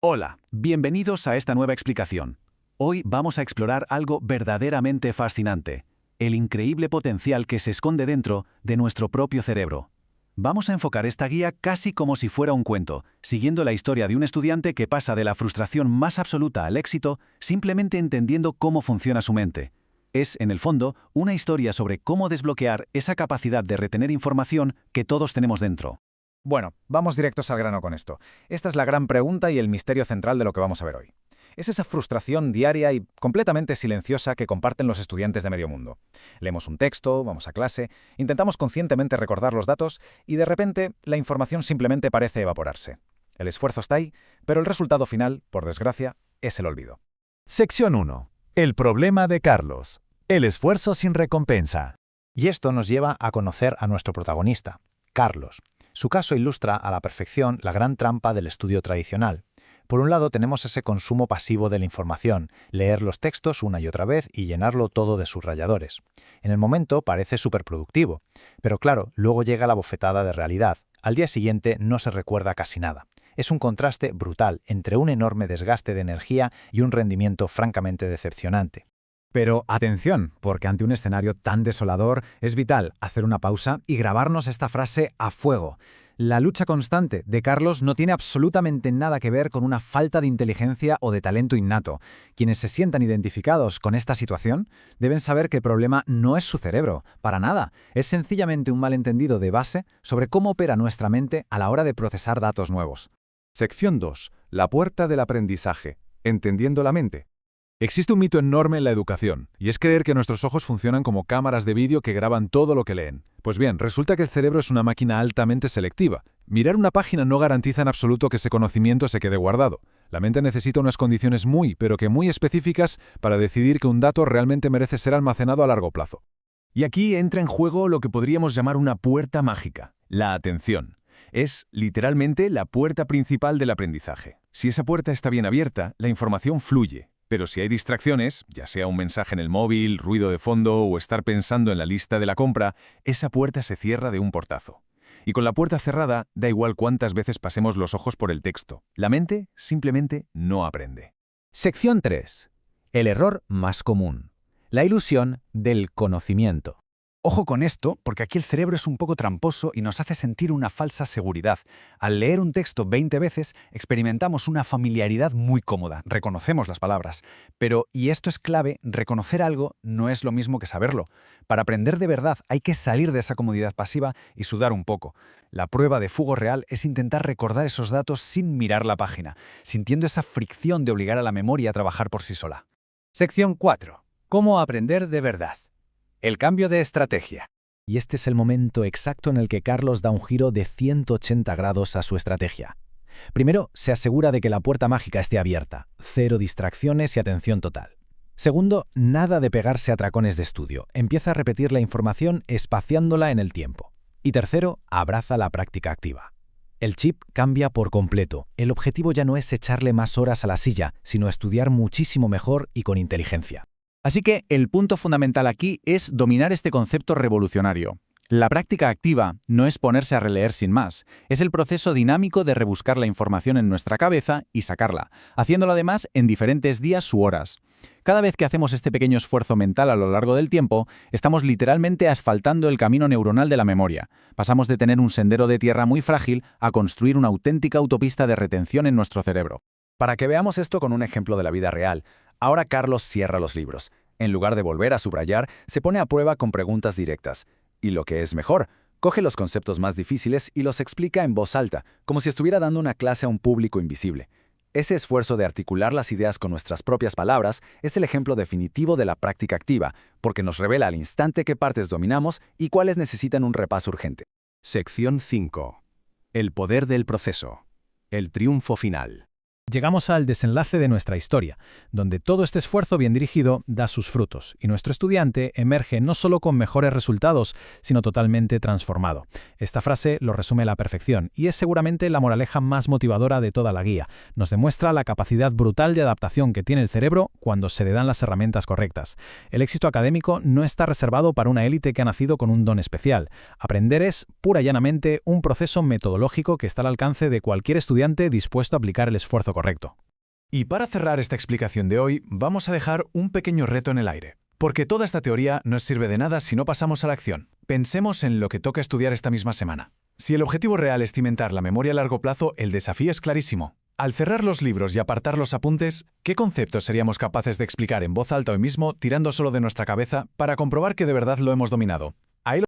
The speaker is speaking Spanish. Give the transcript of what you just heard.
Hola, bienvenidos a esta nueva explicación. Hoy vamos a explorar algo verdaderamente fascinante, el increíble potencial que se esconde dentro de nuestro propio cerebro. Vamos a enfocar esta guía casi como si fuera un cuento, siguiendo la historia de un estudiante que pasa de la frustración más absoluta al éxito simplemente entendiendo cómo funciona su mente. Es, en el fondo, una historia sobre cómo desbloquear esa capacidad de retener información que todos tenemos dentro. Bueno, vamos directos al grano con esto. Esta es la gran pregunta y el misterio central de lo que vamos a ver hoy. Es esa frustración diaria y completamente silenciosa que comparten los estudiantes de medio mundo. Leemos un texto, vamos a clase, intentamos conscientemente recordar los datos y de repente la información simplemente parece evaporarse. El esfuerzo está ahí, pero el resultado final, por desgracia, es el olvido. Sección 1. El problema de Carlos. El esfuerzo sin recompensa. Y esto nos lleva a conocer a nuestro protagonista, Carlos. Su caso ilustra a la perfección la gran trampa del estudio tradicional. Por un lado tenemos ese consumo pasivo de la información, leer los textos una y otra vez y llenarlo todo de subrayadores. En el momento parece superproductivo, pero claro, luego llega la bofetada de realidad. Al día siguiente no se recuerda casi nada. Es un contraste brutal entre un enorme desgaste de energía y un rendimiento francamente decepcionante. Pero atención, porque ante un escenario tan desolador es vital hacer una pausa y grabarnos esta frase a fuego. La lucha constante de Carlos no tiene absolutamente nada que ver con una falta de inteligencia o de talento innato. Quienes se sientan identificados con esta situación deben saber que el problema no es su cerebro, para nada. Es sencillamente un malentendido de base sobre cómo opera nuestra mente a la hora de procesar datos nuevos. Sección 2. La puerta del aprendizaje. Entendiendo la mente. Existe un mito enorme en la educación, y es creer que nuestros ojos funcionan como cámaras de vídeo que graban todo lo que leen. Pues bien, resulta que el cerebro es una máquina altamente selectiva. Mirar una página no garantiza en absoluto que ese conocimiento se quede guardado. La mente necesita unas condiciones pero que muy específicas para decidir que un dato realmente merece ser almacenado a largo plazo. Y aquí entra en juego lo que podríamos llamar una puerta mágica, la atención. Es, literalmente, la puerta principal del aprendizaje. Si esa puerta está bien abierta, la información fluye. Pero si hay distracciones, ya sea un mensaje en el móvil, ruido de fondo o estar pensando en la lista de la compra, esa puerta se cierra de un portazo. Y con la puerta cerrada, da igual cuántas veces pasemos los ojos por el texto. La mente simplemente no aprende. Sección 3. El error más común. La ilusión del conocimiento. Ojo con esto, porque aquí el cerebro es un poco tramposo y nos hace sentir una falsa seguridad. Al leer un texto 20 veces, experimentamos una familiaridad muy cómoda, reconocemos las palabras. Pero, y esto es clave, reconocer algo no es lo mismo que saberlo. Para aprender de verdad hay que salir de esa comodidad pasiva y sudar un poco. La prueba de fuego real es intentar recordar esos datos sin mirar la página, sintiendo esa fricción de obligar a la memoria a trabajar por sí sola. Sección 4. ¿Cómo aprender de verdad? El cambio de estrategia. Y este es el momento exacto en el que Carlos da un giro de 180 grados a su estrategia. Primero, se asegura de que la puerta mágica esté abierta, cero distracciones y atención total. Segundo, nada de pegarse a tracones de estudio, empieza a repetir la información espaciándola en el tiempo. Y tercero, abraza la práctica activa. El chip cambia por completo, el objetivo ya no es echarle más horas a la silla, sino estudiar muchísimo mejor y con inteligencia. Así que el punto fundamental aquí es dominar este concepto revolucionario. La práctica activa no es ponerse a releer sin más, es el proceso dinámico de rebuscar la información en nuestra cabeza y sacarla, haciéndolo además en diferentes días u horas. Cada vez que hacemos este pequeño esfuerzo mental a lo largo del tiempo, estamos literalmente asfaltando el camino neuronal de la memoria. Pasamos de tener un sendero de tierra muy frágil a construir una auténtica autopista de retención en nuestro cerebro. Para que veamos esto con un ejemplo de la vida real, ahora Carlos cierra los libros. En lugar de volver a subrayar, se pone a prueba con preguntas directas. Y lo que es mejor, coge los conceptos más difíciles y los explica en voz alta, como si estuviera dando una clase a un público invisible. Ese esfuerzo de articular las ideas con nuestras propias palabras es el ejemplo definitivo de la práctica activa, porque nos revela al instante qué partes dominamos y cuáles necesitan un repaso urgente. Sección 5. El poder del proceso. El triunfo final. Llegamos al desenlace de nuestra historia, donde todo este esfuerzo bien dirigido da sus frutos, y nuestro estudiante emerge no solo con mejores resultados, sino totalmente transformado. Esta frase lo resume a la perfección, y es seguramente la moraleja más motivadora de toda la guía. Nos demuestra la capacidad brutal de adaptación que tiene el cerebro cuando se le dan las herramientas correctas. El éxito académico no está reservado para una élite que ha nacido con un don especial. Aprender es, pura y llanamente, un proceso metodológico que está al alcance de cualquier estudiante dispuesto a aplicar el esfuerzo correcto. Y para cerrar esta explicación de hoy, vamos a dejar un pequeño reto en el aire. Porque toda esta teoría no sirve de nada si no pasamos a la acción. Pensemos en lo que toca estudiar esta misma semana. Si el objetivo real es cimentar la memoria a largo plazo, el desafío es clarísimo. Al cerrar los libros y apartar los apuntes, ¿qué conceptos seríamos capaces de explicar en voz alta hoy mismo, tirando solo de nuestra cabeza, para comprobar que de verdad lo hemos dominado?